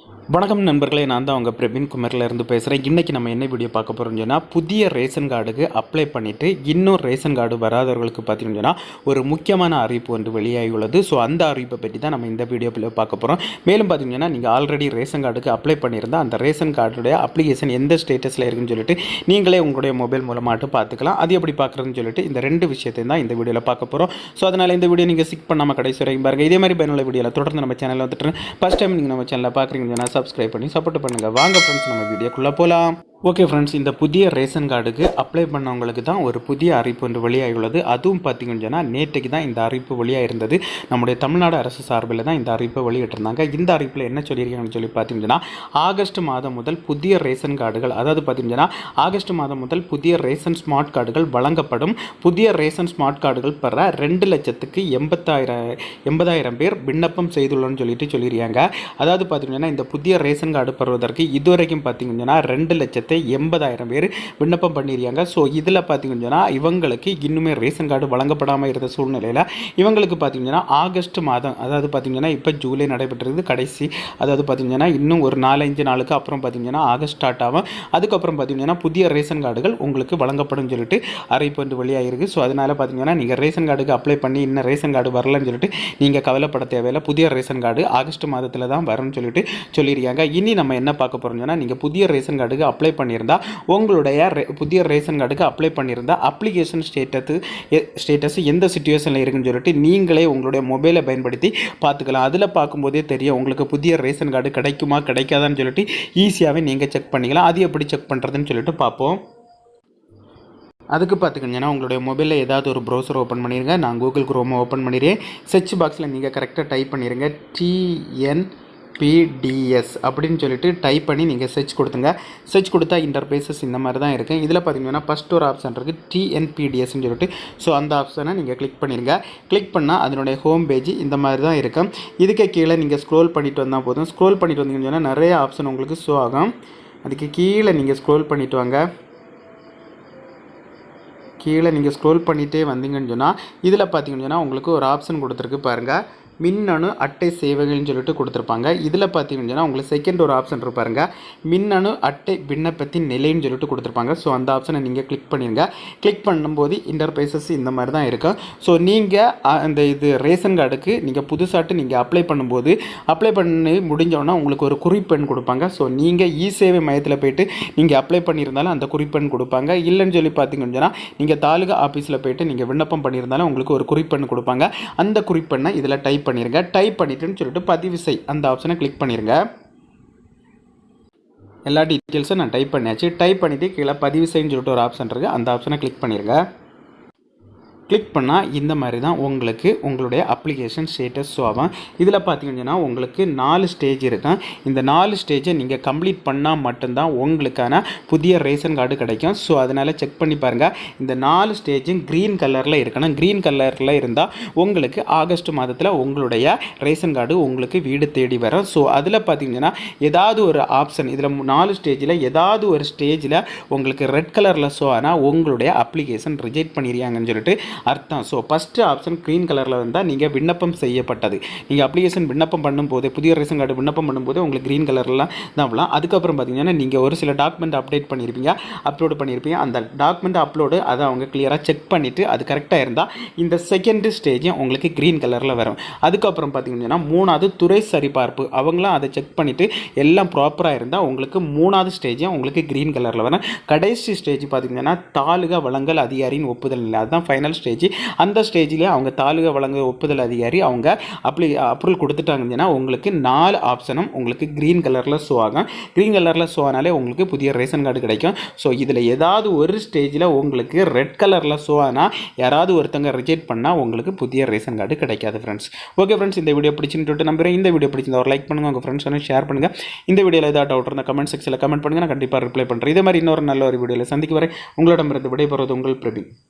வணக்கம் நண்பர்களே, நான் தான் உங்கள் பிரவீன் குமரிலேருந்து பேசுகிறேன். இன்றைக்கி நம்ம என்ன வீடியோ பார்க்க போகிறோம்னு சொன்னால், புதிய ரேஷன் கார்டுக்கு அப்ளை பண்ணிவிட்டு இன்னும் ரேஷன் கார்டு வராதவர்களுக்கு பார்த்தீங்கன்னு சொன்னால் ஒரு முக்கியமான அறிவிப்பு வந்து வெளியாகி உள்ளது. ஸோ அந்த அறிவிப்பை பற்றி தான் நம்ம இந்த வீடியோவில் பார்க்க போகிறோம். மேலும் பார்த்தீங்கன்னா, நீங்கள் ஆல்ரெடி ரேஷன் கார்டுக்கு அப்ளை பண்ணியிருந்தால் அந்த ரேஷன் கார்டுடைய அப்ளிகேஷன் எந்த ஸ்டேட்டஸில் இருக்குன்னு சொல்லிட்டு நீங்களே உங்களுடைய மொபைல் மூலமாட்டு பார்த்துக்கலாம். அது எப்படி பார்க்குறதுன்னு சொல்லிட்டு இந்த ரெண்டு விஷயத்தையும் தான் இந்த வீடியோவில் பார்க்க போகிறோம். ஸோ அதனால் இந்த வீடியோ நீங்கள் ஸ்கிப் பண்ணாமல் கடைசி வரைக்கும் பாருங்கள். இதே மாதிரி பயனுள்ள வீடியோவில் தொடர்ந்து நம்ம சேனலில் வந்துட்டு ஃபஸ்ட் டைம் நீங்கள் நம்ம சேனலில் பார்க்குறீங்கன்னா சப்ஸ்கிரைப் பண்ணி சப்போர்ட் பண்ணுங்கள். வாங்க ஃப்ரெண்ட்ஸ், நம்ம வீடியோக்குள்ளே போகலாம். ஓகே ஃப்ரெண்ட்ஸ், இந்த புதிய ரேஷன் கார்டுக்கு அப்ளை பண்ணவங்களுக்கு தான் ஒரு புதிய அறிவிப்பு ஒன்று வெளியாகியுள்ளது. அதுவும் பார்த்தீங்கன்னு சொன்னால் நேற்றைக்கு தான் இந்த அறிவிப்பு வெளியாக இருந்தது. நம்முடைய தமிழ்நாடு அரசு சார்பில் தான் இந்த அறிவிப்பை வெளியிட்டிருந்தாங்க. இந்த அறிவிப்பில் என்ன சொல்லியிருக்காங்கன்னு சொல்லி பார்த்தீங்கன்னா, ஆகஸ்ட் மாதம் முதல் புதிய ரேஷன் கார்டுகள், அதாவது பார்த்தீங்கன்னா ஆகஸ்ட் மாதம் முதல் புதிய ரேஷன் ஸ்மார்ட் கார்டுகள் வழங்கப்படும். புதிய ரேஷன் ஸ்மார்ட் கார்டுகள் பெற 2,80,000 பேர் விண்ணப்பம் செய்துள்ளோன்னு சொல்லியிருக்காங்க. அதாவது பார்த்தீங்கன்னா, இந்த புதிய ரேஷன் கார்டு பெறுவதற்கு இதுவரைக்கும் பார்த்தீங்கன்னா 2,80,000 பேர் விண்ணப்பம் பண்ணியிருக்காங்க. ஸோ இதில் பார்த்தீங்கன்னா இவங்களுக்கு இன்னுமே ரேஷன் கார்டு வழங்கப்படாமல் இருந்த சூழ்நிலையில் இவங்களுக்கு பார்த்தீங்கன்னா ஆகஸ்ட் மாதம், அதாவது பார்த்தீங்கன்னா இப்போ ஜூலை நடைபெற்றது கடைசி, அதாவது பார்த்தீங்கன்னா இன்னும் ஒரு 4-5 நாளுக்கு அப்புறம் பார்த்தீங்கன்னா ஆகஸ்ட் ஸ்டார்ட் ஆகும். அதுக்கப்புறம் பார்த்தீங்கன்னா புதிய ரேஷன் கார்டுகள் உங்களுக்கு வழங்கப்படும் சொல்லிட்டு அறிவிப்பு வந்து வெளியாகிருக்கு. ஸோ அதனால் பார்த்தீங்கன்னா நீங்கள் ரேஷன் கார்டுக்கு அப்ளை பண்ணி இன்னும் ரேஷன் கார்டு வரலன்னு சொல்லிட்டு நீங்கள் கவலைப்பட தேவையில்லை. புதிய ரேஷன் கார்டு ஆகஸ்ட் மாதத்தில் தான் வரும்னு சொல்லிட்டு சொல்லியிருக்காங்க. இனி நம்ம என்ன பார்க்க போகிறோம்னா, நீங்கள் புதிய ரேஷன் கார்டுக்கு அப்ளை பண்ணியிருந்தா உங்களுடைய புதிய ரேஷன் கார்டுக்கு அப்ளை பண்ணியிருந்தா அப்ளிகேஷன் ஸ்டேட்டஸ் எந்த சிச்சுவேஷனில் இருக்குன்னு சொல்லிட்டு நீங்களே உங்களுடைய மொபைலை பயன்படுத்தி பார்த்துக்கலாம். அதில் பார்க்கும்போதே தெரியும் உங்களுக்கு புதிய ரேஷன் கார்டு கிடைக்குமா கிடைக்காதான்னு சொல்லிட்டு ஈஸியாகவே நீங்கள் செக் பண்ணிக்கலாம். அது எப்படி செக் பண்ணுறதுன்னு சொல்லிட்டு பார்ப்போம். அதுக்கு பார்த்துக்கிங்கன்னா உங்களுடைய மொபைலில் ஏதாவது ஒரு ப்ரௌசர் ஓப்பன் பண்ணிடுங்க. நான் கூகுள் குரோமை ஓப்பன் பண்ணிடுறேன். சர்ச் பாக்ஸில் நீங்கள் கரெக்டாக டைப் பண்ணிடுங்க TNPDS அப்படின்னு சொல்லிட்டு டைப் பண்ணி நீங்கள் சர்ச் கொடுத்துங்க. சர்ச் கொடுத்தா இன்டர்பேசஸ் இந்த மாதிரி தான் இருக்குது. இதில் பார்த்தீங்கன்னா ஃபஸ்ட் ஒரு ஆப்ஷன் இருக்குது TNPDSன்னு சொல்லிட்டு. ஸோ அந்த ஆப்ஷனை நீங்கள் கிளிக் பண்ணிடுங்க. கிளிக் பண்ணால் அதனுடைய ஹோம் பேஜ் இந்த மாதிரி தான் இருக்கும். இதுக்கே கீழே நீங்கள் ஸ்க்ரோல் பண்ணிட்டு வந்தால் போதும். ஸ்க்ரோல் பண்ணிட்டு வந்தீங்கன்னு சொன்னால் நிறைய ஆப்ஷன் உங்களுக்கு ஷோ ஆகும். அதுக்கு கீழே நீங்கள் ஸ்க்ரோல் பண்ணிட்டு வாங்க. கீழே நீங்கள் ஸ்க்ரோல் பண்ணிகிட்டே வந்தீங்கன்னு சொன்னால் இதில் பார்த்தீங்கன்னு சொன்னால் உங்களுக்கு ஒரு ஆப்ஷன் கொடுத்துருக்கு பாருங்கள், மின்னணு அட்டை சேவைகள்னு சொல்லிட்டு கொடுத்துருப்பாங்க. இதில் பார்த்தீங்கன்னா உங்களுக்கு செகண்ட் ஒரு ஆப்ஷன் இருப்பாருங்க, மின்னணு அட்டை விண்ணப்பத்தின் நிலைன்னு சொல்லிட்டு கொடுத்துருப்பாங்க. ஸோ அந்த ஆப்ஷனை நீங்கள் கிளிக் பண்ணிடுங்க. கிளிக் பண்ணும்போது இன்டர்பேசஸ் இந்த மாதிரி தான் இருக்கும். ஸோ நீங்கள் அந்த ரேஷன் கார்டுக்கு நீங்கள் புதுசாட்டு நீங்கள் அப்ளை பண்ணும்போது அப்ளை பண்ணி முடிஞ்சோன்னா உங்களுக்கு ஒரு குறிப்பெண் கொடுப்பாங்க. ஸோ நீங்கள் இ சேவை மையத்தில் போய்ட்டு நீங்கள் அப்ளை பண்ணியிருந்தாலும் அந்த குறிப்பெண் கொடுப்பாங்க. இல்லைன்னு சொல்லி பார்த்தீங்கன்னா நீங்கள் தாலுகா ஆஃபீஸில் போய்ட்டு நீங்கள் விண்ணப்பம் பண்ணியிருந்தாலும் உங்களுக்கு ஒரு குறிப்பெண் கொடுப்பாங்க. அந்த குறிப்பெண்ணை இதில் டைப் பண்ணிருங்க. டைப் பண்ணிட்டுன்னு சொல்லிட்டு பதிவு செய் அந்த ஆப்ஷனை கிளிக் பண்ணிருங்க. எல்லா டீட்டெயில்ஸும் நான் டைப் பண்ணியாச்சு. டைப் பண்ணிவிட்டு கீழே பதிவு செய்யன்னு சொல்லிட்டு ஒரு ஆப்ஷன் இருக்குது. அந்த ஆப்ஷனை கிளிக் பண்ணிருங்க. கிளிக் பண்ணால் இந்த மாதிரி தான் உங்களுக்கு உங்களுடைய அப்ளிகேஷன் ஸ்டேட்டஸ் ஷோ ஆகும். இதில் பார்த்தீங்கன்னா உங்களுக்கு 4 ஸ்டேஜ் இருக்கும். இந்த 4 ஸ்டேஜை நீங்கள் கம்ப்ளீட் பண்ணால் மட்டும்தான் உங்களுக்கான புதிய ரேஷன் கார்டு கிடைக்கும். ஸோ அதனால் செக் பண்ணி பாருங்கள். இந்த 4 ஸ்டேஜும் க்ரீன் கலரில் இருக்கணும். க்ரீன் கலரில் இருந்தால் உங்களுக்கு ஆகஸ்ட் மாதத்தில் உங்களுடைய ரேஷன் கார்டு உங்களுக்கு வீடு தேடி வரும். ஸோ அதில் பார்த்தீங்கன்னா ஏதாவது ஒரு ஆப்ஷன், இதில் 4 ஸ்டேஜில் ஏதாவது ஒரு ஸ்டேஜில் உங்களுக்கு ரெட் கலரில் ஷோ ஆனால் உங்களுடைய அப்ளிகேஷன் ரிஜெக்ட் பண்ணிடுறாங்கன்னு சொல்லிட்டு அர்த்தம். ஸோ ஃபஸ்ட்டு ஆப்ஷன் க்ரீன் கலரில் இருந்தால் நீங்கள் விண்ணப்பம் செய்யப்பட்டது. நீங்கள் அப்ளிகேஷன் விண்ணப்பம் பண்ணும்போது புதிய ரேஷன் கார்டு விண்ணப்பம் பண்ணும்போது உங்களுக்கு க்ரீன் கலரில் தான் வரலாம். அதுக்கப்புறம் பார்த்தீங்கன்னா நீங்கள் ஒரு சில டாக்குமெண்ட் அப்டேட் பண்ணியிருப்பீங்க, அப்லோடு பண்ணியிருப்பீங்க. அந்த டாக்குமெண்ட் அப்லோடு அதை அவங்க கிளியராக செக் பண்ணிவிட்டு அது கரெக்டாக இருந்தால் இந்த செகண்ட் ஸ்டேஜும் உங்களுக்கு க்ரீன் கலரில் வரும். அதுக்கப்புறம் பார்த்தீங்கன்னா 3வது துறை சரிபார்ப்பு, அவங்களாம் அதை செக் பண்ணிவிட்டு எல்லாம் ப்ராப்பராக இருந்தால் உங்களுக்கு 3வது ஸ்டேஜும் உங்களுக்கு க்ரீன் கலரில் வரும். கடைசி ஸ்டேஜ் பார்த்தீங்கன்னா தாலுகா வழங்கல் அதிகாரியின் ஒப்புதல் இல்லை, அதுதான் ஃபைனல் ஸ்டேஜ். அந்த ஸ்டேஜில் அவங்க தாலுகா வழங்க ஒப்புதல் அதிகாரி அவங்க அப்ரூவல் கொடுத்துட்டாங்கன்னா உங்களுக்கு 4 ஆப்ஷனும் உங்களுக்கு க்ரீன் கலரில் ஷோ ஆகும். க்ரீன் கலரில் ஷோ ஆனாலே உங்களுக்கு புதிய ரேஷன் கார்டு கிடைக்கும். ஸோ இதில் ஏதாவது ஒரு ஸ்டேஜில் உங்களுக்கு ரெட் கலரில் ஷோ ஆனால் யாராவது ஒருத்தங்க ரிஜெக்ட் பண்ணால் உங்களுக்கு புதிய ரேஷன் கார்டு கிடைக்காது ஃப்ரெண்ட்ஸ். ஓகே ஃப்ரெண்ட்ஸ், இந்த வீடியோ பிடிச்சின்னு நம்புறேன். இந்த வீடியோ பிடிச்சிருந்தா ஒரு லைக் பண்ணுங்கள், உங்கள் ஃப்ரெண்ட்ஸ் வந்து ஷேர் பண்ணுங்கள். இந்த வீடியோவில் ஏதாவது டவுட் இருந்தால் கமெண்ட் செக்ஷனில் கமெண்ட் பண்ணுங்கள், நான் கண்டிப்பாக ரிப்ளை பண்ணுறேன். இதே மாதிரி இன்னொரு நல்ல ஒரு வீடியோவில் சந்திக்க வரை உங்களிடமிருந்து விடைபெறுவது உங்கள் பிரவீன்.